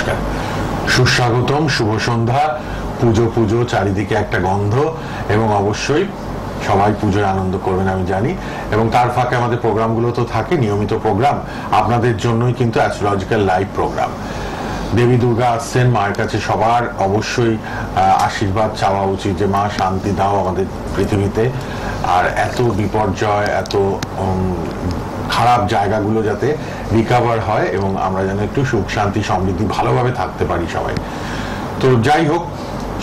নমস্কার, সুস্বাগতম, শুভ সন্ধ্যা। পুজো পুজো, চারিদিকে একটা গন্ধ, এবং অবশ্যই সবাই পুজোয় আনন্দ করবেন আমি জানি। এবং তার ফাঁকে আমাদের প্রোগ্রামগুলো তো থাকে, নিয়মিত প্রোগ্রাম আপনাদের জন্যই, কিন্তু অ্যাস্ট্রোলজিক্যাল লাইভ প্রোগ্রাম। দেবী দুর্গা আসছেন, মায়ের কাছে সবার অবশ্যই আশীর্বাদ চাওয়া উচিত যে মা শান্তি দাও আমাদের পৃথিবীতে, আর এত বিপর্যয়, এত খারাপ জায়গাগুলো যাতে রিকভার হয় এবং আমরা যেন একটু সুখ শান্তি সমৃদ্ধি ভালোভাবে থাকতে পারি সবাই। তো যাই হোক,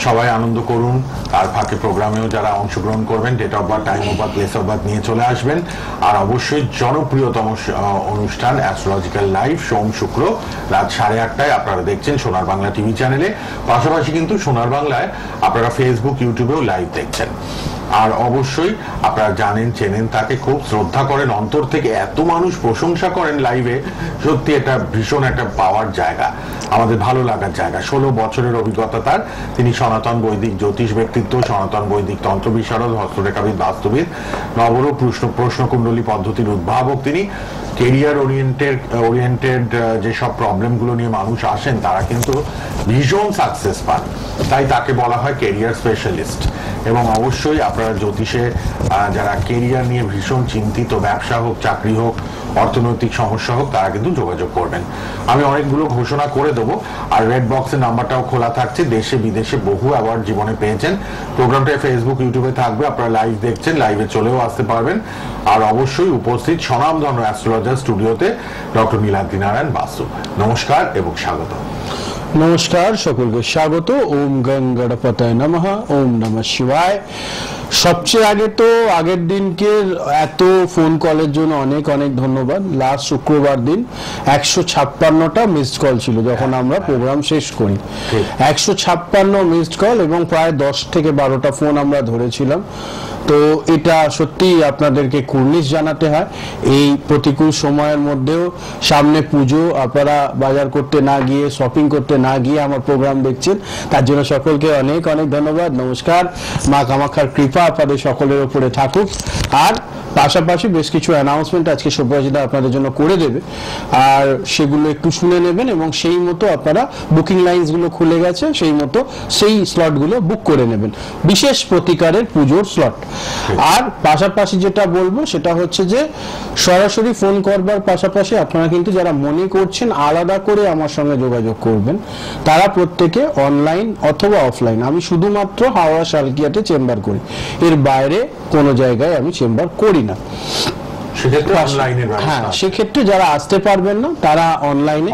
সবাই আনন্দ করুন। তার ফাঁকে প্রোগ্রামেও যারা অংশগ্রহণ করবেন, date of birth, time of birth, place of birth নিয়ে চলে আসবেন। আর অবশ্যই জনপ্রিয়তম অনুষ্ঠান অ্যাস্ট্রোলজিক্যাল লাইভ সোম শুক্র রাত 8:30টায় আপনারা দেখছেন সোনার বাংলা টিভি চ্যানেলে। পাশাপাশি কিন্তু সোনার বাংলায় আপনারা ফেসবুক, ইউটিউবেও লাইভ দেখছেন। আর অবশ্যই আপনারা জানেন, চেনেন, তাকে খুব শ্রদ্ধা করেন, অন্তর থেকে এত মানুষ প্রশংসা করেন লাইভে। সত্যি এটা ভীষণ একটা পাওয়ার জায়গা, আমাদের ভালো লাগার জায়গা। 16 বছরের অভিজ্ঞতা তার। তিনি সনাতন বৈদিক জ্যোতিষ ব্যক্তিত্ব, সনাতন বৈদিক তন্ত্র বিশারদ, হস্তরেখাবিদ, বাস্তুবিদ, নবর প্রশ্নকুণ্ডলী পদ্ধতির উদ্ভাবক তিনি। কেরিয়ার ওরিয়েন্টেড যেসব প্রবলেমগুলো নিয়ে মানুষ আসেন, তারা কিন্তু ভীষণ সাকসেস পান, তাই তাকে বলা হয় কেরিয়ার স্পেশালিস্ট। এবং অবশ্যই আপনারা জ্যোতিষে যারা কেরিয়ার নিয়ে ভীষণ চিন্তিত, ব্যবসা হোক, চাকরি হোক, অর্থনৈতিক সমস্যা হোক, তারা কিন্তু যোগাযোগ করবেন। আমি অনেকগুলো ঘোষণা করে দেবো, আর রেড বক্সের নাম্বারটাও খোলা থাকছে। দেশে বিদেশে বহু অ্যাওয়ার্ড জীবনে পেয়েছেন। প্রোগ্রামটা ফেসবুক, ইউটিউবে থাকবে, আপনারা লাইভ দেখছেন, লাইভে চলেও আসতে পারবেন। আর অবশ্যই উপস্থিত স্বনামধন্য অ্যাস্ট্রোলজার স্টুডিওতে ডক্টর নীলাদ্রি নারায়ণ বাসু। নমস্কার এবং স্বাগত। নমস্কার, সকলকে স্বাগত। ওম গং গণপতায় নমঃ, ওম নমঃ শিবায়। সবচেয়ে আগে তো আগের দিনকে এত ফোন কলের জন্য অনেক অনেক ধন্যবাদ। লাস্ট শুক্রবার দিন 156টা মিসড কল ছিল যখন আমরা প্রোগ্রাম শেষ করি। 156 মিসড কল এবং প্রায় 10 থেকে 12টা ফোন আমরা ধরেছিলাম। তো এটা সত্যি আপনাদেরকে কুর্নিশ জানাতে হয়। এই প্রতিকূল সময়ের মধ্যেও, সামনে পুজো, আপনারা বাজার করতে না গিয়ে, শপিং করতে না গিয়ে আমার প্রোগ্রাম দেখছেন, তার জন্য সকলকে অনেক অনেক ধন্যবাদ। নমস্কার। মা কামাখ্যার কৃপা আপনাদের সকলের উপরে থাকুক। আর পাশাপাশি বেশ কিছু অ্যানাউন্সমেন্ট আজকে সুব্রজিদা আপনাদের জন্য করে দেবে, আর সেগুলো একটু শুনে নেবেন এবং সেই মতো আপনারা বুকিং লাইনসগুলো খুলে গেছে, সেই মতো সেই স্লটগুলো বুক করে নেবেন, বিশেষ প্রতিকারের পুজোর স্লট। আর পাশাপাশি যেটা বলবো সেটা হচ্ছে যে সরাসরি ফোন করবার পাশাপাশি আপনারা কিন্তু যারা মনে করছেন আলাদা করে আমার সঙ্গে যোগাযোগ করবেন, তারা প্রত্যেকে অনলাইন অথবা অফলাইন। আমি শুধুমাত্র হাওড়া শালকিয়াতে চেম্বার করি, এর বাইরে কোনো জায়গায় আমি চেম্বার করি না। হ্যাঁ, সেক্ষেত্রে যারা আসতে পারবেন না তারা অনলাইনে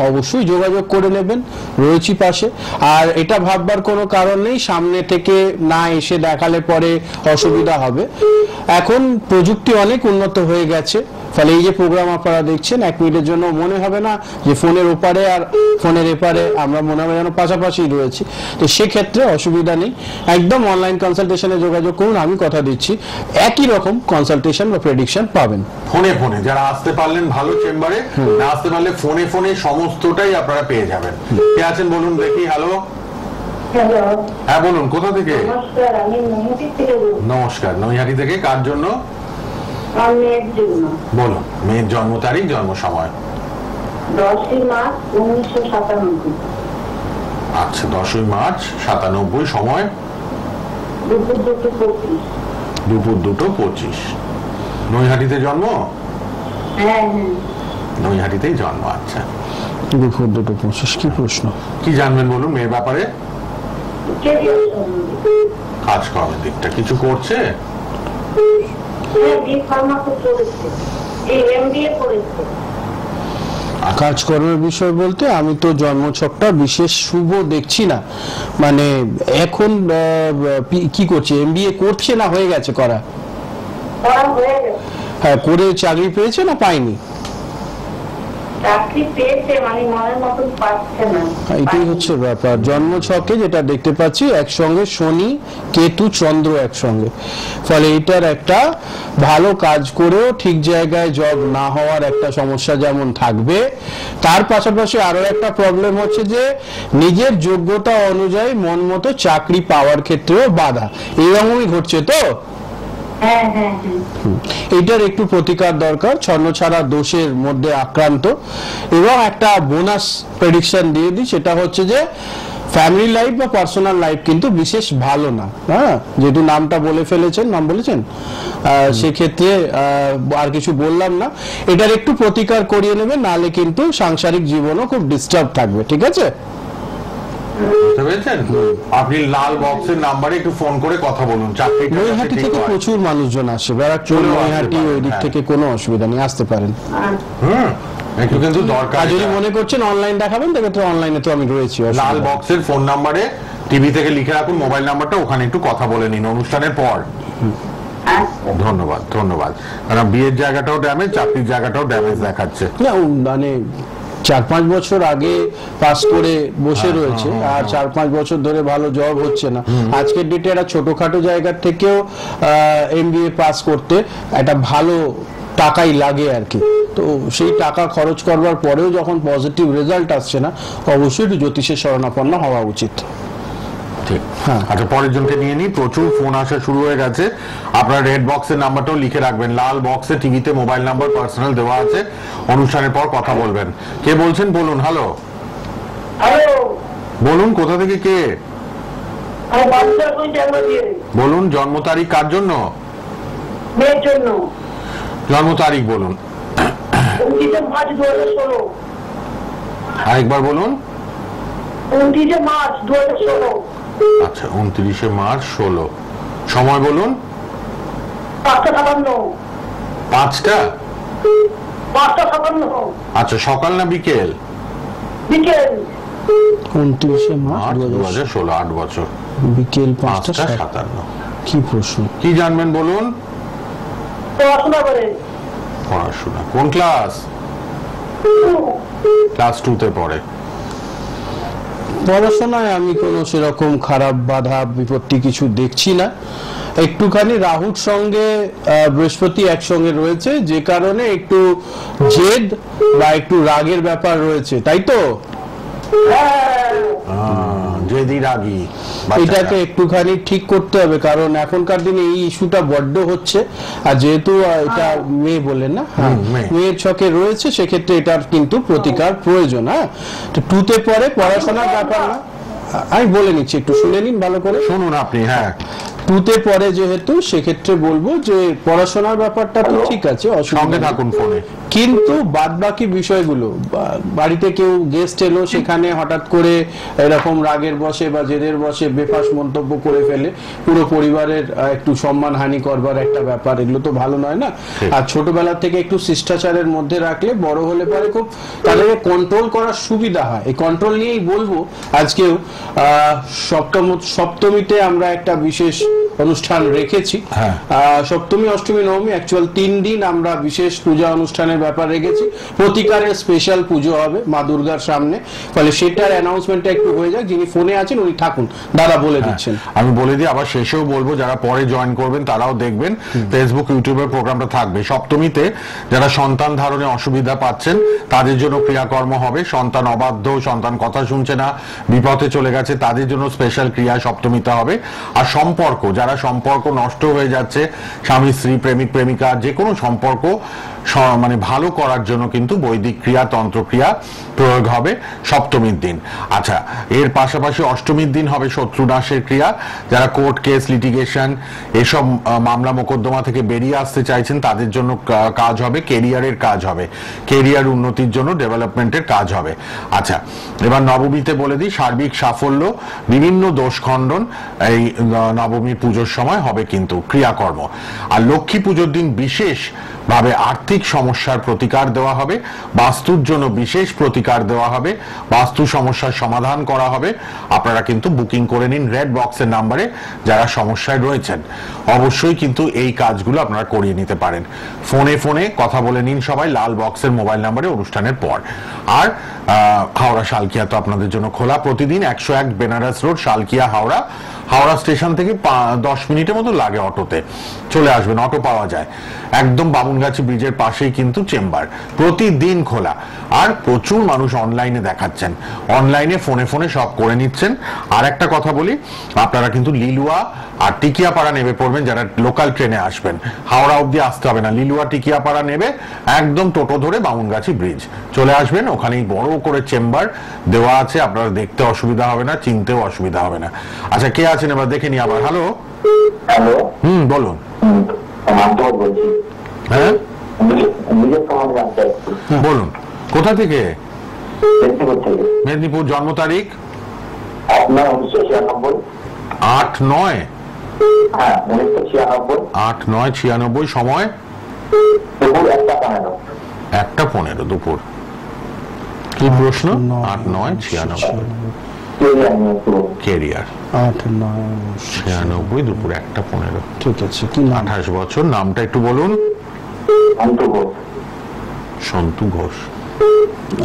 অবশ্যই যোগাযোগ করে নেবেন, রয়েছি পাশে। আর এটা ভাববার কোনো কারণ নেই সামনে থেকে না এসে দেখালে পরে অসুবিধা হবে। এখন প্রযুক্তি অনেক উন্নত হয়ে গেছে, ফলে এই যে প্রোগ্রাম আপনারা দেখছেন, 1 মিনিটের জন্য মনে হবে না যে ফোনের ওপারে আর ফোনের এপারে আমরা মনে হবে যেন পাশাপাশি রয়েছি। তো সেক্ষেত্রে অসুবিধা নেই, একদম অনলাইন কনসালটেশনে যোগাযোগ করুন। আমি কথা দিচ্ছি একই রকম কনসালটেশন বা প্রেডিকশন পাবেন। ফোনে ফোনে যারা আসতে পারলেন ভালো, চেম্বারে না আসতে পারলে ফোনে ফোনে সমস্তটাই আপনারা পেয়ে যাবেন। কে আছেন বলুন দেখি? হ্যালো। হ্যাঁ বলুন, কোথা থেকে? নমস্কার, নৈহাটি থেকে। কার জন্য? বলুন, মেয়ের জন্ম তারিখ, জন্ম সময়। 10ই মার্চ 1997। আচ্ছা, 10ই মার্চ 97, সময় দুপুর 2:25। দুপুর 2:25। নৈহাটিতে জন্ম? হ্যাঁ, নৈহাটিতেই জন্ম। আচ্ছা, দুপুর 2:25। কি প্রশ্ন, কি জানবেন বলুন মেয়ের ব্যাপারে? কাজকর্মের দিকটা কিছু করছে? কাজকর্মের বিষয় বলতে আমি তো জন্মছকটা বিশেষ শুভ দেখছি না। মানে এখন কি করছে, এমবিএ করছে না হয়ে গেছে করা? হ্যাঁ, করে চাকরি পেয়েছে না পায়নি? এটাই হচ্ছে ব্যাপার। জন্মছকে যেটা দেখতে পাচ্ছি একসঙ্গে শনি, কেতু, চন্দ্র একসঙ্গে, ফলে এটার একটা ভালো কাজ করেও ঠিক জায়গায় জব না হওয়ার একটা সমস্যা যেমন থাকবে, তার পাশাপাশি আরো একটা প্রবলেম হচ্ছে যে নিজের যোগ্যতা অনুযায়ী মন মতো চাকরি পাওয়ার ক্ষেত্রেও বাধা। এইরকমই ঘটছে তো? হ্যাঁ হ্যাঁ হ্যাঁ এইটার একটু প্রতিকার দরকার, ছন্নছাড়া দোষের মধ্যে আক্রান্ত। এবং একটা বোনাস প্রেডিকশন দিয়ে দিই, সেটা হচ্ছে যে ফ্যামিলি লাইফ বা পার্সোনাল লাইফ কিন্তু বিশেষ ভালো না। হ্যাঁ, যেহেতু নামটা বলে ফেলেছেন, নাম বলেছেন, সেক্ষেত্রে আর কিছু বললাম না। এটার একটু প্রতিকার করিয়ে নেবেন, নাহলে কিন্তু সাংসারিক জীবনও খুব ডিস্টার্ব থাকবে। ঠিক আছে? বুঝতে পেরেছেন? আপনি লাল বক্সের নাম্বারে একটু ফোন করে কথা বলুন। চাকরিটা যাতে নৈহাটি ঠিক থেকে হয়। প্রচুর মানুষজন আসে, ব্যারাকপুর, চলেও আসতে নৈহাটি, পারেন, ওই দিক হ্যাঁ। থেকে কোনো অসুবিধা নেই, আসতে পারেন। একটু কিন্তু দরকার। আর যদি মনে করছেন অনলাইন দেখাবেন, সেক্ষেত্রে অনলাইনে তো আমি রয়েছি। লাল অসুবিধা নেই। বক্সের ফোন নাম্বারে টিভি থেকে লিখে রাখুন মোবাইল নাম্বারটা, ওখানে একটু কথা বলে নিন অনুষ্ঠানের পর। আচ্ছা ধন্যবাদ ধন্যবাদ। কারণ বিয়ের জায়গাটাও ড্যামেজ, চাকরির জায়গাটাও ড্যামেজ দেখাচ্ছে। না, মানে 4-5 বছর আগে পাস করে বসে রয়েছে, আর 4-5 বছর ধরে ভালো জব হচ্ছে না। আজকের ডেটে একটা ছোটখাটো জায়গার থেকেও MBA পাস করতে একটা ভালো টাকাই লাগে আর কি। তো সেই টাকা খরচ করবার পরেও যখন পজিটিভ রেজাল্ট আসছে না, অবশ্যই একটু জ্যোতিষের শরণাপন্ন হওয়া উচিত। ঠিক। হ্যাঁ। আচ্ছা, পরের জনকে নিয়ে নিই। প্রচুর ফোন আসা শুরু হয়ে গেছে। আপনার রেড বক্সের নাম্বারটাও লিখে রাখবেন। লাল বক্সে টিভিতে মোবাইল নাম্বার পার্সোনাল দেওয়া আছে, অনুষ্ঠানের পর কথা বলবেন। কে বলছেন বলুন। হ্যালো, হ্যালো, বলুন কোথা থেকে কে? আমি বাচ্চা কোন জন্ম দিয়ে বলুন জন্ম তারিখ কার জন্য? মেয়ের জন্য জন্ম তারিখ বলুন। 29 মার্চ 2016। আরেকবার বলুন। 29 মার্চ 2016। আচ্ছা, 29 মার্চ 16। সময় বলুন। 5:57। 5টা। 5:57। আচ্ছা, সকাল না বিকেল? বিকেল। 29 মার্চ মার্চ 2016, 2016, 8 বছর। বিকেল 5টা 5:57। কি প্রশ্ন? কি জানবেন বলুন। পড়াশোনা করে। পড়াশোনা কোন ক্লাস? ক্লাস 2-তে পড়ে। পড়াশোনায় আমি কোনো সেরকম খারাপ বাধা বিপত্তি কিছু দেখছি না। একটুখানি রাহুর সঙ্গে বৃহস্পতি একসঙ্গে রয়েছে, যে কারণে একটু জেদ বা একটু রাগের ব্যাপার রয়েছে, তাই তো? জেদি রাগী এটাকে একটুখানি ঠিক করতে হবে, কারণ এখনকার দিনে এই ইস্যুটা বড্ড হচ্ছে। আর যেহেতু এটা মেয়ে বললেন না, হ্যাঁ, মেয়ে। মেয়ের ছকে রয়েছে, সেক্ষেত্রে এটার কিন্তু প্রতিকার প্রয়োজন। হ্যাঁ, তো 2-তে পরে পড়াশোনার ব্যাপার না, আমি বলে নিচ্ছি, একটু শুনে নিন ভালো করে। শুনুন আপনি। হ্যাঁ, 2-তে পরে যেহেতু, সেক্ষেত্রে বলবো যে পড়াশোনার ব্যাপারটা তো ঠিক আছে, অসুবিধা সঙ্গে নেই। থাকুন ফোনে। কিন্তু বাদ বাকি বিষয়গুলো, বাড়িতে কেউ গেস্ট এলো, সেখানে হঠাৎ করে এরকম রাগের বশে বা জেদের বশে বেফাস মন্তব্য করে ফেলে পুরো পরিবারের একটু সম্মানহানি করবার একটা ব্যাপার, এগুলো তো ভালো নয় না। আর ছোটবেলা থেকে একটু শিষ্টাচারের মধ্যে রাখলে বড় হলে পরে খুব তাদেরকে কন্ট্রোল করার সুবিধা হয়। এই কন্ট্রোল নিয়েই বলবো আজকেও। সপ্তমীতে আমরা একটা বিশেষ অনুষ্ঠান রেখেছি। হ্যাঁ। সপ্তমী, অষ্টমী, নবমী, অ্যাকচুয়াল 3 দিন আমরা বিশেষ পূজা অনুষ্ঠানের ব্যাপার রেখেছি। প্রতিকারের স্পেশাল পুজো হবে মা দুর্গার সামনে, ফলে সেটার অ্যানাউন্সমেন্টটা একটু হয়ে যাক। যিনি ফোনে আছেন উনি থাকুন, দাদা বলে দিচ্ছেন। আমি বলে দিই, আবার শেষেও বলবো, যারা পরে জয়েন করবেন তারাও দেখবেন, ফেসবুক ইউটিউবের প্রোগ্রামটা থাকবে। সপ্তমীতে যারা সন্তান ধারণে অসুবিধা পাচ্ছেন তাদের জন্য ক্রিয়াকর্ম হবে। সন্তান অবাধ্য, সন্তান কথা শুনছে না, বিপথে চলে গেছে, তাদের জন্য স্পেশাল ক্রিয়া সপ্তমীতে হবে। আর সম্পর্ক, যারা সম্পর্ক নষ্ট হয়ে যাচ্ছে, স্বামী স্ত্রী, প্রেমিক প্রেমিকা, যে কোনো সম্পর্ক মানে ভালো করার জন্য কিন্তু বৈদিক ক্রিয়া, তন্ত্রক্রিয়া প্রয়োগ হবে সপ্তমীর দিন। আচ্ছা, এর পাশাপাশি অষ্টমীর দিন হবে শত্রুনাশের ক্রিয়া। যারা কোর্ট কেস, লিটিগেশন, এসব মামলা মোকদ্দমা থেকে বেরিয়ে আসতে চাইছেন তাদের জন্য কাজ হবে, কেরিয়ারের কাজ হবে, কেরিয়ার উন্নতির জন্য ডেভেলপমেন্টের কাজ হবে। আচ্ছা, এবার নবমীতে বলে দিই, সার্বিক সাফল্য, বিভিন্ন দোষ খণ্ডন এই নবমী পুজোর সময় হবে কিন্তু ক্রিয়াকর্ম। আর লক্ষ্মী পুজোর দিন বিশেষ ভাবে আর্থিক সমস্যার প্রতিকার দেওয়া হবে, বাস্তুর জন্য বিশেষ প্রতিকার দেওয়া হবে, বাস্তু সমস্যার সমাধান করা হবে। আপনারা কিন্তু বুকিং করে নিন রেড বক্সের নাম্বারে, যারা সমস্যায় রয়েছেন। অবশ্যই কিন্তু এই কাজগুলো আপনারা করিয়ে নিতে পারেন। ফোনে ফোনে কথা বলে নিন সবাই, লাল বক্সের মোবাইল নাম্বারে অনুষ্ঠানের পর। আর হাওড়া শালকিয়া তো আপনাদের জন্য খোলা প্রতিদিন। 101 বেনারস রোড, শালকিয়া, হাওড়া। হাওড়া স্টেশন থেকে 10 মিনিটের মতো লাগে অটোতে, চলে আসবেন, অটো পাওয়া যায়। একদম বামুনগাছি ব্রিজের পাশেই কিন্তু চেম্বার, প্রতিদিন খোলা। আর প্রচুর মানুষ অনলাইনে দেখাচ্ছেন, অনলাইনে ফোনে ফোনে সব করে নিচ্ছেন। আর একটা কথা বলি, আপনারা কিন্তু লিলুয়া আর টিকিয়াপাড়া নেবে পড়বেন যারা লোকাল ট্রেনে আসবেন, হাওড়া অবধি আসতে হবে না, লিলুয়া টিকিয়াপাড়া নেবে, একদম টোটো ধরে বামুনগাছি ব্রিজ চলে আসবেন, ওখানেই বড় করে চেম্বার দেওয়া আছে, আপনারা দেখতে অসুবিধা হবে না, চিনতেও অসুবিধা হবে না। আচ্ছা, কে আছেন এবার দেখে নি আবার। হ্যালো, হ্যালো, বলুন। বলছি, হ্যাঁ নিজের সমাজ জানতে চাচ্ছি। বলুন, কোথা থেকে? মেদিনীপুর থেকে। মেদিনীপুর। জন্ম তারিখ? আপনার 1996। 8/9। হ্যাঁ, 1996। 8/9/96। সময়? দুপুর 1:15। 1:15 দুপুর। কি প্রশ্ন? 8/9/96। কেরিয়ার। 8/9/96 দুপুর 1:15। ঠিক আছে। কি নাম? 28 বছর। নামটা একটু বলুন। সন্তু ঘোষ। সন্তু ঘোষ।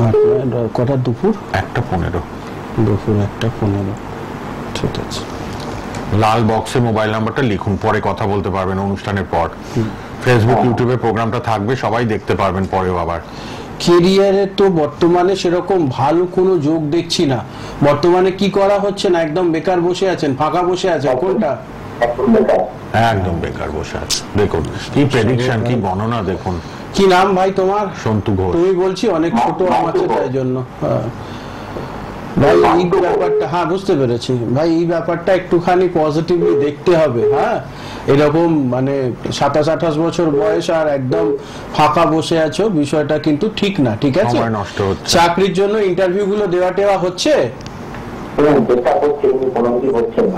8/9 কটা? দুপুর 1:15। দুপুর 1:15। ঠিক আছে। লাল বক্সে মোবাইল নাম্বারটা লিখুন, পরে কথা বলতে পারবেন অনুষ্ঠানের পর। ফেসবুক ইউটিউবে প্রোগ্রামটা থাকবে, সবাই দেখতে পারবেন পরেও আবার। কেরিয়ারে তো বর্তমানে সেরকম ভালো কোনো যোগ দেখছি না। বর্তমানে কি করা হচ্ছে না, একদম বেকার বসে আছেন, ফাঁকা বসে আছেন, কোনটা? একদম বেকার বসে আছে। দেখুন কি প্রেডিকশন, কি গণনা দেখুন। কি নাম ভাই তোমার? সন্তু ঘোষ। তুমি বলছি অনেক ছোট আছে তাই জন্য। হ্যাঁ ভাই, এই ব্যাপারটা, হ্যাঁ বুঝতে পেরেছি ভাই, এই ব্যাপারটা একটুখানি পজিটিভলি দেখতে হবে। হ্যাঁ, এরকম মানে 27-28 বছর বয়স আর একদম ফাঁকা বসে আছো, বিষয়টা কিন্তু ঠিক না। ঠিক আছে, সময় নষ্ট হচ্ছে। চাকরির জন্য ইন্টারভিউ গুলো দেওয়া টেওয়া হচ্ছে।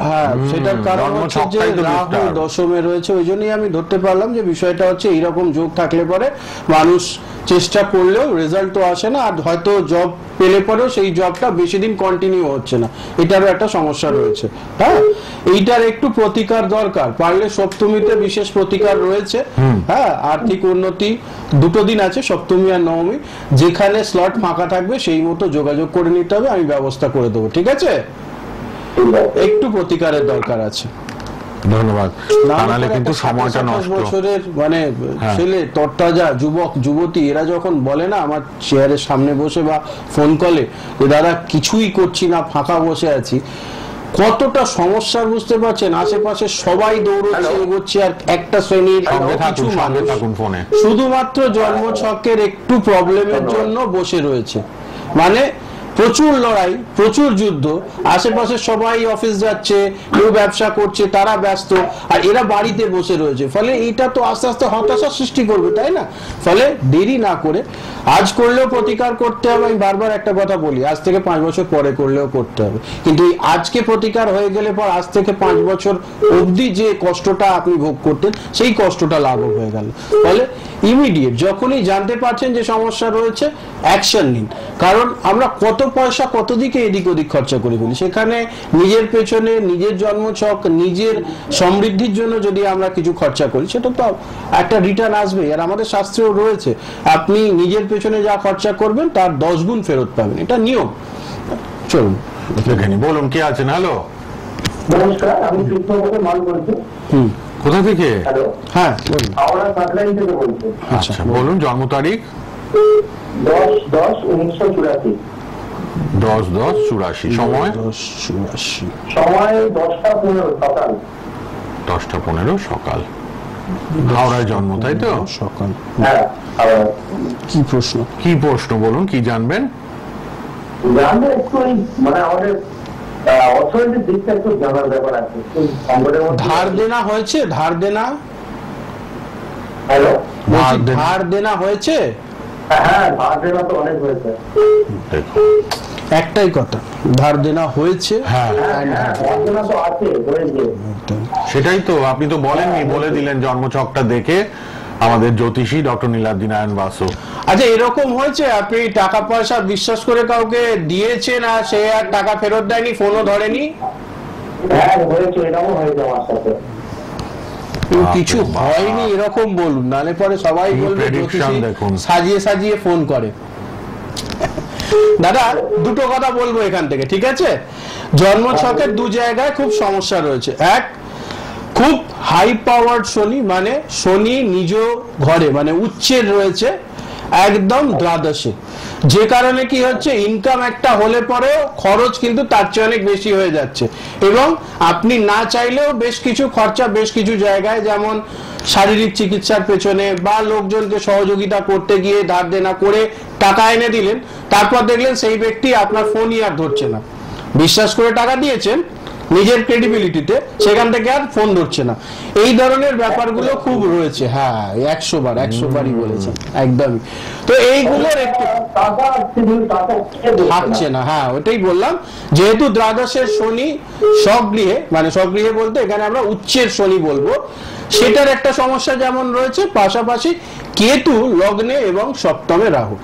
হ্যাঁ, সেটার কারণ হচ্ছে যে রাহু দশমে রয়েছে, ওই জন্যই আমি ধরতে পারলাম যে বিষয়টা হচ্ছে এইরকম যোগ থাকলে পরে মানুষ চেষ্টা করলেও রেজাল্ট তো আসে না, আর হয়তো জব পেলে পরেও সেই জবটা বেশি দিন কন্টিনিউ হচ্ছে না, এটারও একটা সমস্যা রয়েছে। হ্যাঁ, এইটার একটু প্রতিকার দরকার, পারলে সপ্তমীতে বিশেষ প্রতিকার রয়েছে। হ্যাঁ, আর্থিক উন্নতি দুটো দিন আছে, সপ্তমী আর নবমী, যেখানে স্লট ফাঁকা থাকবে সেই মতো যোগাযোগ করে নিতে হবে, আমি ব্যবস্থা করে দেবো। ঠিক আছে, একটু প্রতিকারের দরকার আছে। ধন্যবাদ। তাহলে কিন্তু সময়টা নষ্ট। বছরের মানে ছেলে, তরতাজা যুবক যুবতী, এরা যখন বলে না আমার চেয়ারের সামনে বসে বা ফোন কলে যে দাদা কিছুই করছি না, ফাঁকা বসে আছি, কতটা সমস্যা বুঝতে পারছেন? আশেপাশে সবাই দৌড়চ্ছে, এগোচ্ছে, আর একটা শ্রেণীর কিছু মানুষ শুধুমাত্র জন্মছকের একটু প্রবলেমের জন্য বসে রয়েছে। মানে প্রচুর লড়াই, প্রচুর যুদ্ধ, আশেপাশে সবাই অফিস যাচ্ছে, কেউ ব্যবসা করছে, তারা ব্যস্ত, আর এরা বাড়িতে বসে রয়েছে। ফলে এটা তো আস্তে আস্তে হতাশার সৃষ্টি করবে, তাই না? ফলে দেরি না করে আজ করলেও প্রতিকার করতে হবে। আমি বারবার একটা কথা বলি, আজ থেকে 5 বছর পরে করলেও করতে হবে, কিন্তু এই আজকে প্রতিকার হয়ে গেলে পর আজ থেকে 5 বছর অবধি যে কষ্টটা আপনি ভোগ করতেন সেই কষ্টটা লাঘব হয়ে গেল। ফলে ইমিডিয়েট যখনই জানতে পারছেন যে সমস্যা রয়েছে, অ্যাকশন নিন। কারণ আমরা কত পয়সা কত দিকে এদিক ওদিক খরচা করে ফেলি, সেখানে নিজের পেছনে, নিজের জন্মছক, নিজের সমৃদ্ধির জন্য যদি আমরা কিছু খরচা করি, সেটা তো একটা রিটার্ন আসবে। আর আমাদের শাস্ত্রেও রয়েছে, আপনি নিজের পেছনে যা খরচা করবেন তার 10 গুণ ফেরত পাবেন, এটা নিয়ম। চলুন দেখে নি। বলুন, কে আছেন? হ্যালো, নমস্কার, আমি কৃষ্ণপতি মাল বলছি। কোথা থেকে? হ্যালো, হ্যাঁ বলুন। হাওড়া সাতলাইন থেকে বলছি। আচ্ছা বলুন, জন্ম তারিখ? 10/10/1984। 10/10/84। সময়? 10:84। সময় 10:15 সকাল। 10:15 সকাল। হাওড়ায় জন্ম, তাই তো? সকাল। হ্যাঁ, কি প্রশ্ন? কি প্রশ্ন বলুন, কি জানবেন? জানলে একটু মানে আমাদের অর্থনৈতিক দিকটা একটু জানার ব্যাপার আছে। ধার দেনা হয়েছে? ধার দেনা? হ্যালো, ধার দেনা হয়েছে? হ্যাঁ, ধার দেনা তো অনেক হয়েছে। একটাই কথা, ধার দেনা হয়েছে। হ্যাঁ, ধার দেনা তো আছে, হয়েছে। সেটাই তো আপনি তো বলেননি, বলে দিলেন জন্মছকটা দেখে আমাদের জ্যোতিষী ডক্টর নীলাদ্রি নারায়ণ বাসু। আচ্ছা, এরকম হয়েছে আপনি টাকা পয়সা বিশ্বাস করে কাউকে দিয়েছেন আর সে আর টাকা ফেরত দেয়নি, ফোনও ধরেনি? হ্যাঁ, হয়েছে, এটাও হয়েছে আমার সাথে। কিছু হয়নি এরকম বলুন, নালে পরে সবাই বলবে জ্যোতিষী সাজিয়ে সাজিয়ে ফোন করে। দাদা, দুটো কথা বলবো এখান থেকে, ঠিক আছে? জন্মছকের দু জায়গায় খুব সমস্যা রয়েছে। এক, খুব হাই পাওয়ার্ড শনি, মানে শনি নিজ ঘরে মানে উচ্চের রয়েছে, একদম দ্বাদশে, যে কারণে কি হচ্ছে ইনকাম একটা হলে পরেও খরচ কিন্তু তার চেয়ে অনেক বেশি হয়ে যাচ্ছে, এবং আপনি না চাইলেও বেশ কিছু খরচা বেশ কিছু জায়গায়, যেমন শারীরিক চিকিৎসার পেছনে বা লোকজনকে সহযোগিতা করতে গিয়ে ধার দেনা করে টাকা এনে দিলেন, তারপর দেখলেন সেই ব্যক্তি আপনার ফোনই আর ধরছে না, বিশ্বাস করে টাকা দিয়েছেন নিজের ক্রেডিবিলিটিতে, সেখান থেকে আর ফোন ধরছে না। এই ধরনের ব্যাপারগুলো খুব রয়েছে। হ্যাঁ, 100 বারই বলেছেন, একদমই। তো এইগুলোর একটু থাকছে না। হ্যাঁ, ওটাই বললাম, যেহেতু দ্বাদশের শনি স্বগৃহে, মানে স্বগৃহে বলতে এখানে আমরা উচ্চের শনি বলবো, সেটার একটা সমস্যা যেমন রয়েছে, পাশাপাশি কেতু লগ্নে এবং সপ্তমে রাহু।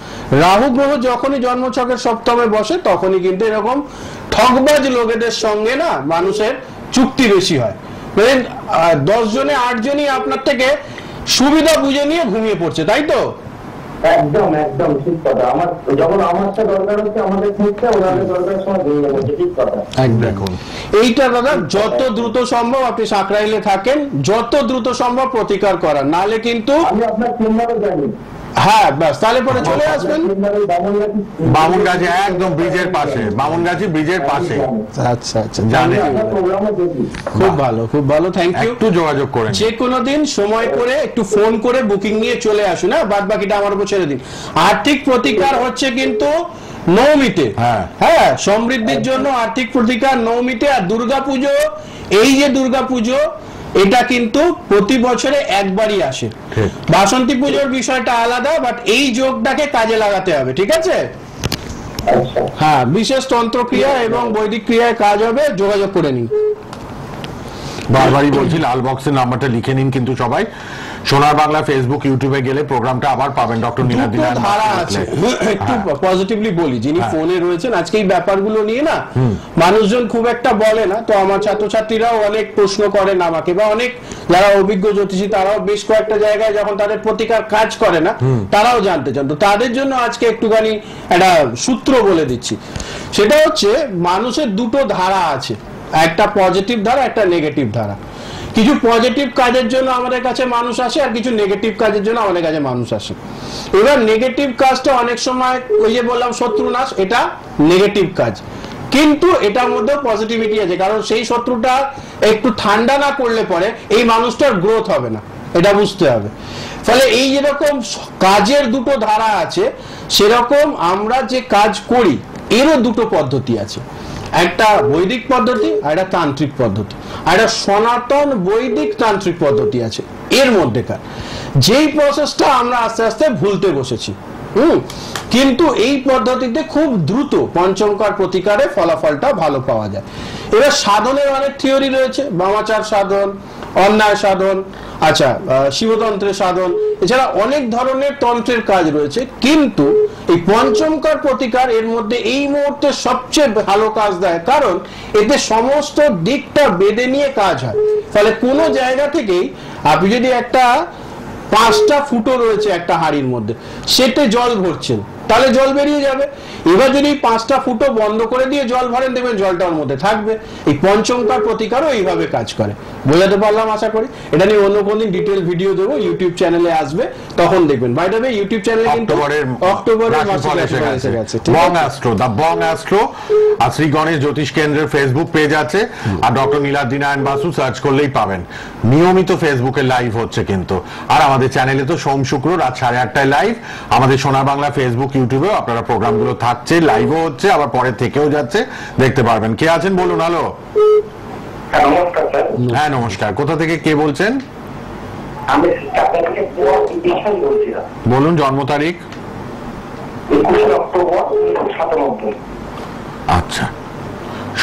রাহু গ্রহ যখনই জন্মছকের সপ্তমে বসে তখনই কিন্তু এরকম ঠকবাজ লোকেদের সঙ্গে না মানুষের চুক্তি বেশি হয়। 10 জনে 8 জনই আপনার থেকে সুবিধা বুঝে নিয়ে ঘুমিয়ে পড়ছে, তাই তো? একদম একদম ঠিক কথা। আমার যখন আমারটা দরকার হচ্ছে আমাদের ক্ষেত্রে ওনাদের দরকারের সময় ভেঙে যাচ্ছে, ঠিক কথা। দেখুন এইটা দাদা যত দ্রুত সম্ভব আপনি সাঁকরাইলে থাকেন, যত দ্রুত সম্ভব প্রতিকার করার, নালে কিন্তু আমি আপনার চেম্বারে জানি। হ্যাঁ, ব্যাস, তাহলে পরে চলে আসবেন বামুনগাছি, একদম ব্রিজের পাশে, বামুনগাছি ব্রিজের পাশে। আচ্ছা আচ্ছা, জানি। খুব ভালো, খুব ভালো, থ্যাংক ইউ। একটু যোগাযোগ করেন, যে কোনো দিন সময় করে একটু ফোন করে বুকিং নিয়ে চলে আসুন, হ্যাঁ, বাদ বাকিটা আমার উপর ছেড়ে দিন। আর্থিক প্রতিকার হচ্ছে কিন্তু নবমীতে, হ্যাঁ, সমৃদ্ধির জন্য আর্থিক প্রতিকার নবমীতে। আর দুর্গাপুজো, এই যে দুর্গাপুজো, এটা কিন্তু প্রতি বছরে একবারই আসে। বাসন্তী পুজোর বিষয়টা আলাদা, বাট এই যোগটাকে কাজে লাগাতে হবে, ঠিক আছে? হ্যাঁ, বিশেষ তন্ত্রক্রিয়া এবং বৈদিক ক্রিয়ায় কাজ হবে, যোগাযোগ করে নিন। বারবারই বলছি, লাল বক্সের নাম্বারটা লিখে নিন, কিন্তু সবাই সোনার বাংলা ফেসবুক ইউটিউবে গেলে প্রোগ্রামটা আবার পাবেন। ডক্টর নীলাদ্রি ধারা আছে, একটু পজিটিভলি বলি, যিনি ফোনে রয়েছেন আজকে এই ব্যাপারগুলো নিয়ে না মানুষজন খুব একটা বলে না, তো আমার ছাত্রছাত্রীরাও অনেক প্রশ্ন করেন আমাকে, বা অনেক যারা অভিজ্ঞ জ্যোতিষী তারাও বেশ কয়েকটা জায়গায় যখন তাদের প্রতিকার কাজ করে না তারাও জানতে চান। তো তাদের জন্য আজকে একটুখানি একটা সূত্র বলে দিচ্ছি, সেটা হচ্ছে মানুষের দুটো ধারা আছে, একটা পজিটিভ ধারা, একটা নেগেটিভ ধারা। কিছু পজিটিভ কাজের জন্য আমাদের কাছে মানুষ আসে, আর কিছু নেগেটিভ কাজের জন্য আমাদের কাছে মানুষ আসে। এবার নেগেটিভ কাজটা অনেক সময় ওই যে বললাম শত্রুনাশ, এটা নেগেটিভ কাজ, কিন্তু এটার মধ্যে পজিটিভিটি আছে, কারণ সেই শত্রুটা একটু ঠান্ডা না করলে পরে এই মানুষটার গ্রোথ হবে না, এটা বুঝতে হবে। ফলে এই যেরকম কাজের দুটো ধারা আছে, সেরকম আমরা যে কাজ করি এরও দুটো পদ্ধতি আছে, একটা বৈদিক পদ্ধতি আর একটা তান্ত্রিক পদ্ধতি, আর একটা সনাতন বৈদিক তান্ত্রিক পদ্ধতি আছে। এর মধ্যেকার যেই প্রসেসটা আমরা আস্তে আস্তে ভুলতে বসেছি, কিন্তু এই পদ্ধতিতে খুব দ্রুত পঞ্চমকার প্রতিকারে ফলাফলটা ভালো পাওয়া যায়। এবার সাধনের অনেক থিওরি রয়েছে, বামাচার সাধন, অন্যায় সাধন, আচ্ছা শিবতন্ত্রের সাধন, এছাড়া অনেক ধরনের তন্ত্রের কাজ রয়েছে, কিন্তু এই পঞ্চমকার প্রতিকার এর মধ্যে এই মুহূর্তে সবচেয়ে ভালো কাজ দেয়, কারণ এতে সমস্ত দিকটা বেঁধে নিয়ে কাজ হয়। ফলে কোনো জায়গা থেকেই আপনি যদি একটা 5টা ফুটো রয়েছে একটা হাড়ির মধ্যে, সেটা জল ভরছেন, তাহলে জল বেরিয়ে যাবে। এবার যদি 5টা ফুটো বন্ধ করে দিয়ে জল ভরেন, দেখবেন জলটা ওর মধ্যে থাকবে। এই পঞ্চমকার প্রতিকারও এইভাবে কাজ করে। বোঝাতে পারলাম আশা করি। এটা নিয়ে অন্য কোনদিন ডিটেল ভিডিও দেবো, ইউটিউব চ্যানেলে আসবে, তখন দেখবেন। বাই দ্য ওয়ে, ইউটিউব চ্যানেলে কিন্তু অক্টোবরের মাসে এসে গেছে। বং অ্যাস্ট্রো, দা বং অ্যাস্ট্রো আর শ্রী গণেশ জ্যোতিষ কেন্দ্রের ফেসবুক পেজ আছে, আর ডক্টর নীলাদ্রি নারায়ণ বাসু সার্চ করলেই পাবেন। নিয়মিত ফেসবুকে লাইভ হচ্ছে কিন্তু, আর আমাদের চ্যানেলে তো সোম শুক্র রাত 8:30টায় লাইভ। আমাদের সোনার বাংলা ফেসবুক ইউটিউবেও আপনারা প্রোগ্রামগুলো থাকছে, লাইভও হচ্ছে, আবার পরে থেকেও যাচ্ছে, দেখতে পারবেন। কে আছেন বলুন? হ্যালো। নমস্কার স্যার। হ্যাঁ নমস্কার, কোথা থেকে কে বলছেন? আমি বলছিলাম। বলুন জন্ম তারিখ। 21 অক্টোবর 1997। আচ্ছা,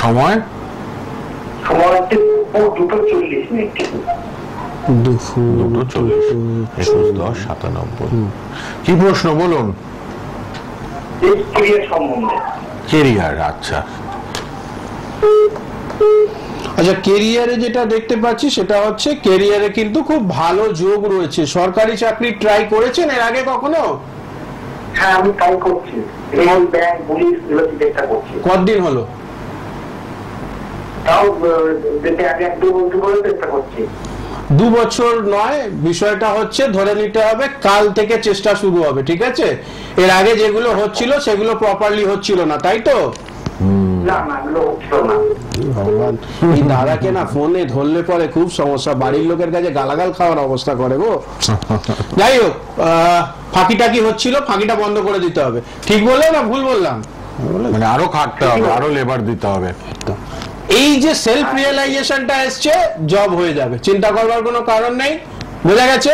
সময়? সময় হচ্ছে 2:40 21:10:97। কি প্রশ্ন বলুন? কেরিয়ার। আচ্ছা আচ্ছা, কেরিয়ারে যেটা দেখতে পাচ্ছি সেটা হচ্ছে কেরিয়ারে কিন্তু খুব ভালো যোগ রয়েছে। সরকারি চাকরি ট্রাই করেছেন এর আগে কখনো? হ্যাঁ, আমি ট্রাই করছি, রেল, ব্যাংক, পুলিশ এগুলো চেষ্টা করছি। কতদিন হলো? তাও আগে 1-2 বছর ধরে চেষ্টা করছি। 2 বছর নয়, বিষয়টা হচ্ছে ধরে নিতে হবে কাল থেকে চেষ্টা শুরু হবে, ঠিক আছে? এর আগে যেগুলো হচ্ছিল সেগুলো প্রপারলি হচ্ছিল না, তাই তো? ভগবান, এই দাদাকে না ফোনে ধরলে পরে খুব সমস্যা, বাড়ির লোকের কাছে গালাগাল খাওয়ার অবস্থা করে গো। যাই হোক, ফাঁকি টাকি হচ্ছিল, ফাঁকিটা বন্ধ করে দিতে হবে। ঠিক বললাম না ভুল বললাম? মানে আরো খাটতে হবে, আরো লেবার দিতে হবে। এই যে সেলফ রিয়েলাইজেশনটা এসছে, জব হয়ে যাবে, চিন্তা করবার কোনো কারণ নেই। বোঝা গেছে?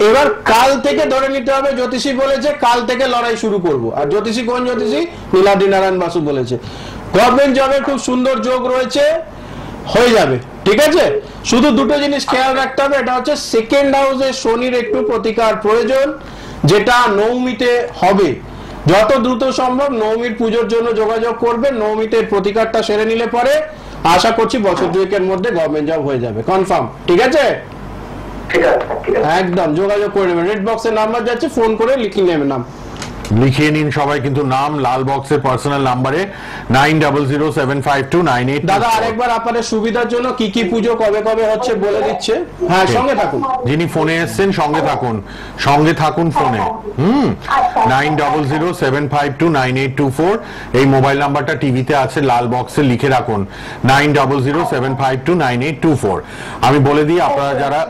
এবার কাল থেকে ধরে নিতে হবে, জ্যোতিষী বলেছে কাল থেকে লড়াই শুরু করব। আর জ্যোতিষী কোন জ্যোতিষী? নীলাদ্রি নারায়ণ বাসু বলেছে গভর্নমেন্ট জবের খুব সুন্দর যোগ রয়েছে, হয়ে যাবে, ঠিক আছে? শুধু দুটো জিনিস খেয়াল রাখতে হবে, এটা হচ্ছে সেকেন্ড হাউসে শনির একটু প্রতিকার প্রয়োজন, যেটা নবমীতে হবে। যত দ্রুত সম্ভব নবমীর পুজোর জন্য যোগাযোগ করবে, নবমীতে প্রতিকারটা সেরে নিলে পরে আশা করছি বছর দুয়েকের মধ্যে গভর্নমেন্ট জব হয়ে যাবে, কনফার্ম, ঠিক আছে? একদম যোগাযোগ করে নেবেন, রেড বক্সের নাম্বার যাচ্ছে, ফোন করে লিখে নেবেন নাম। লিখিয়ে নিন সবাই কিন্তু নাম, লাল বক্সের পার্সোনাল নাম্বারে 90075298। দাদা আরেকবার আপনাদের সুবিধার জন্য কি কি পুজো কবে কবে হচ্ছে বলে দিচ্ছে। হ্যাঁ, সঙ্গে থাকুন, যিনি ফোনে এসেছেন সঙ্গে থাকুন, সঙ্গে থাকুন ফোনে। 9007529824 এই মোবাইল নাম্বারটা টিভিতে আছে, লাল বক্সে লিখে রাখুন 9007529824। আমি বলে দিই, আপনারা যারা,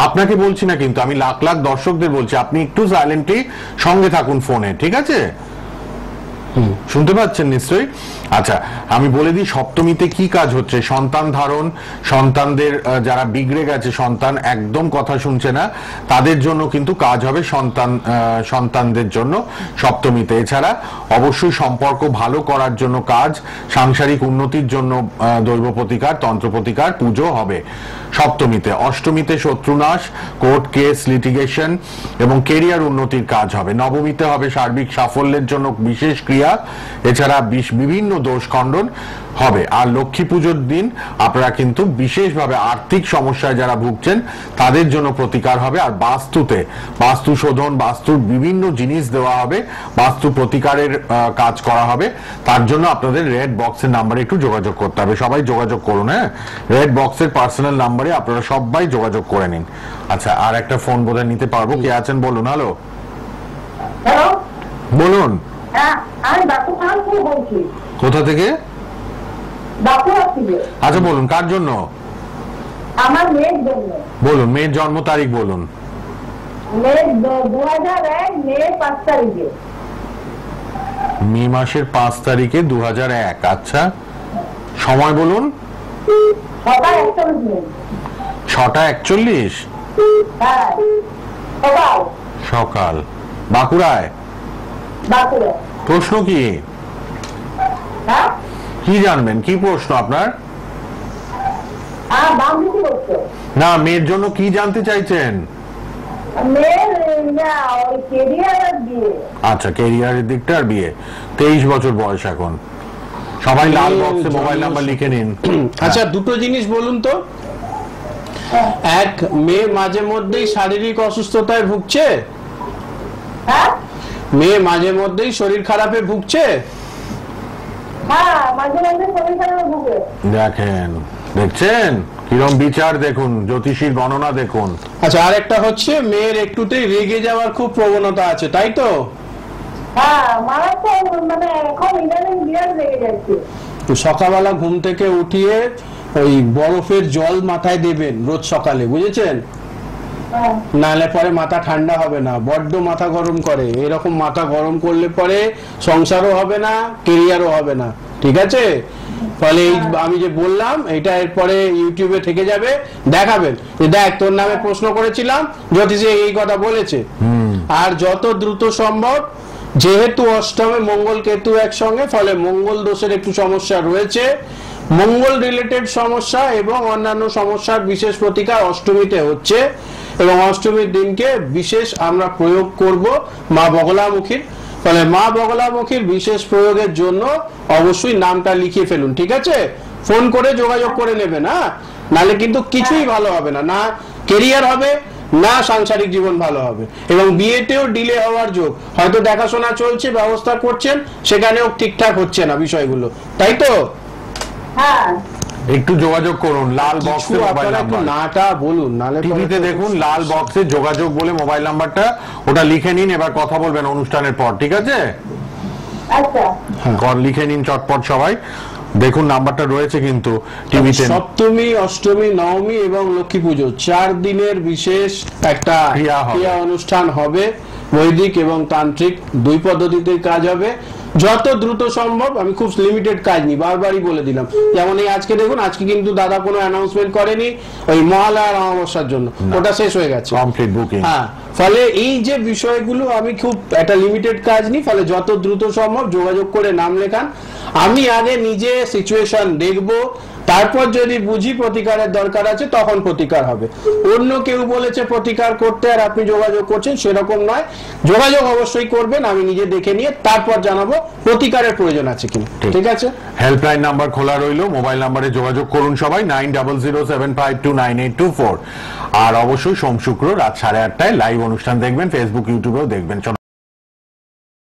আপনাকে বলছি না কিন্তু আমি লাখ লাখ দর্শকদের বলছি, আপনি একটু সাইলেন্টলি সঙ্গে থাকুন ফোনে, ঠিক আছে? শুনতে পাচ্ছেন নিশ্চয়ই? আচ্ছা, আমি বলে দিই সপ্তমীতে কি কাজ হচ্ছে। সন্তান ধারণ, সন্তানদের যারা বিগড়ে গেছে, সন্তান একদম কথা শুনছে না, তাদের জন্য কিন্তু কাজ হবে সন্তানদের জন্য সপ্তমীতে। এছাড়া অবশ্যই সম্পর্ক ভালো করার জন্য কাজ, সাংসারিক উন্নতির জন্য দৈব প্রতিকার, তন্ত্র প্রতিকার পুজো হবে সপ্তমীতে। অষ্টমীতে শত্রুনাশ, কোর্ট কেস, লিটিগেশন এবং কেরিয়ার উন্নতির কাজ হবে। নবমীতে হবে সার্বিক সাফল্যের জন্য বিশেষ ক্রিয়া, এছাড়া বিভিন্ন দোষ খণ্ডন হবে। আর লক্ষ্মী পুজোর দিন আপনারা কিন্তু বিশেষভাবে আর্থিক সমস্যায় যারা ভুগছেন তাদের জন্য প্রতিকার হবে। আর বাস্তুতে বাস্তু শোধন, বাস্তুর বিভিন্ন জিনিস দেওয়া হবে, বাস্তু প্রতিকারের কাজ করা হবে। তার জন্য আপনাদের রেড বক্সের নাম্বারে একটু যোগাযোগ করতে হবে। সবাই যোগাযোগ করুন, হ্যাঁ, রেড বক্সের পার্সোনাল নাম্বারে আপনারা সবাই যোগাযোগ করে নিন। আচ্ছা, আর একটা ফোন বোধহয় নিতে পারবো। কে আছেন বলুন। হ্যালো, হ্যালো, বলুন। হ্যাঁ, আমি বাপু থেকে বলছি। কোথা থেকে? বাঁকুড়া থেকে। আচ্ছা বলুন, কার জন্য? আমার মেয়ের জন্য। বলুন, মেয়ের জন্ম তারিখ বলুন। মেয়ের 2001 মে 5 তারিখে। মে মাসের 5 তারিখে 2001। আচ্ছা, সময় বলুন। 6:41। 6:41? হ্যাঁ, সকাল। সকাল। বাঁকুড়ায়? বাঁকুড়া। প্রশ্ন কি? হ্যাঁ, কি জানবেন, কি প্রশ্ন আপনার? দাম দিতে করছো না, মেয়ের জন্য কি জানতে চাইছেন? মেয়ের না, ওই কেরিয়ার আর বিয়ে। আচ্ছা, ক্যারিয়ারের দিকটা আর বিয়ে। 23 বছর বয়স এখন। সবাই লাল বক্সে মোবাইল নাম্বার লিখে নিন। আচ্ছা, দুটো জিনিস বলুন তো। এক, মেয়ে মাঝে মধ্যেই শারীরিক অসুস্থতায় ভুগছে? হ্যাঁ, মেয়ে মাঝে মধ্যেই শরীর খারাপে ভুগছে? হ্যাঁ, মাঝে মাঝে শরীর খারাপ ভুগে। দেখেন, দেখছেন কিরম বিচার, দেখুন জ্যোতিষীর গণনা দেখুন। আচ্ছা, আর একটা হচ্ছে মেয়ের একটুতেই রেগে যাওয়ার খুব প্রবণতা আছে, তাই তো? হ্যাঁ, মারাত্মক, মানে এখন ইদানিং বিরাট লেগে যাচ্ছে। তো সকালবেলা ঘুম থেকে উঠিয়ে ওই বরফের জল মাথায় দেবেন রোজ সকালে, বুঝেছেন? হ্যাঁ, নালে পরে মাথা ঠান্ডা হবে না, বড্ড মাথা গরম করে। এরকম মাথা গরম করলে পরে সংসারও হবে না, কেরিয়ারও হবে না, ঠিক আছে? ফলে এই আমি যে বললাম এটা এরপরে ইউটিউবে থেকে যাবে, দেখাবেন যে দেখ তোর নামে প্রশ্ন করেছিলাম, জ্যোতিষী এই কথা বলেছে। আর যত দ্রুত সম্ভব, যেহেতু অষ্টমে মঙ্গল কেতু একসঙ্গে, ফলে মঙ্গল দোষের একটু সমস্যা রয়েছে, মঙ্গল রিলেটেড সমস্যা এবং অন্যান্য সমস্যার বিশেষ প্রতিকার অষ্টমীতে হচ্ছে। এবং অষ্টমীর দিনকে বিশেষ আমরা প্রয়োগ করব মা বগলামুখীর। ফলে মা বগলামুখীর বিশেষ প্রয়োগের জন্য অবশ্যই নামটা লিখে ফেলুন, ঠিক আছে? ফোন করে যোগাযোগ করে নেবেন, হ্যাঁ, নালে কিন্তু কিছুই ভালো হবে না, না কেরিয়ার হবে না সাংসারিক জীবন ভালো হবে। এবং বিয়েতেও ডিলে হওয়ার যোগ, হয়তো দেখাশোনা চলছে, ব্যবস্থা করছেন, সেখানেও ঠিকঠাক হচ্ছে না বিষয়গুলো, তাই তো? হ্যাঁ। একটু যোগাযোগ করুন, লাল বক্সে মোবাইল একটু নাম্বার, নাটা বলুন, নালে টিভিতে দেখুন লাল বক্সে যোগাযোগ বলে মোবাইল নাম্বারটা, ওটা লিখে নিন, এবার কথা বলবেন অনুষ্ঠানের পর, ঠিক আছে? আচ্ছা লিখে নিন চটপট সবাই, দেখুন নাম্বারটা রয়েছে কিন্তু টিভিতে। সপ্তমী, অষ্টমী, নবমী এবং লক্ষ্মী পুজো 4 দিনের বিশেষ একটা ক্রিয়া অনুষ্ঠান হবে। বৈদিক এবং তান্ত্রিক দুই পদ্ধতিতে কাজ হবে, যত দ্রুত সম্ভব। আমি খুব লিমিটেড কাজ নিই, বারবারই বলে দিলাম। যেমন এই আজকে দেখুন, আজকে কিন্তু দাদা কোনো অ্যানাউন্সমেন্ট করেনি ওই মহালয়ার অমাবস্যার জন্য, ওটা শেষ হয়ে গেছে কমপ্লিট বুকিং। হ্যাঁ, ফলে এই যে বিষয়গুলো আমি খুব একটা লিমিটেড কাজ নিই, ফলে যত দ্রুত সম্ভব যোগাযোগ করে নাম লেখান। আমি আগে নিজে সিচুয়েশন দেখবো, তারপর যদি বুঝি প্রতিকারের দরকার আছে তখন প্রতিকার হবে। অন্য কেউ বলেছে প্রতিকার করতে আর আপনি যোগাযোগ করছেন, সেরকম নয়। যোগাযোগ অবশ্যই করবেন, আমি নিজে দেখে নিয়ে তারপর জানাবো প্রতিকারের প্রয়োজন আছে কিনা, ঠিক আছে? হেল্পলাইন নাম্বার খোলা রইল, মোবাইল নাম্বারে যোগাযোগ করুন সবাই 9007529824। আর অবশ্যই সোম শুক্র রাত 8:30টায় লাইভ অনুষ্ঠান দেখবেন, ফেসবুক ইউটিউবেও দেখবেন।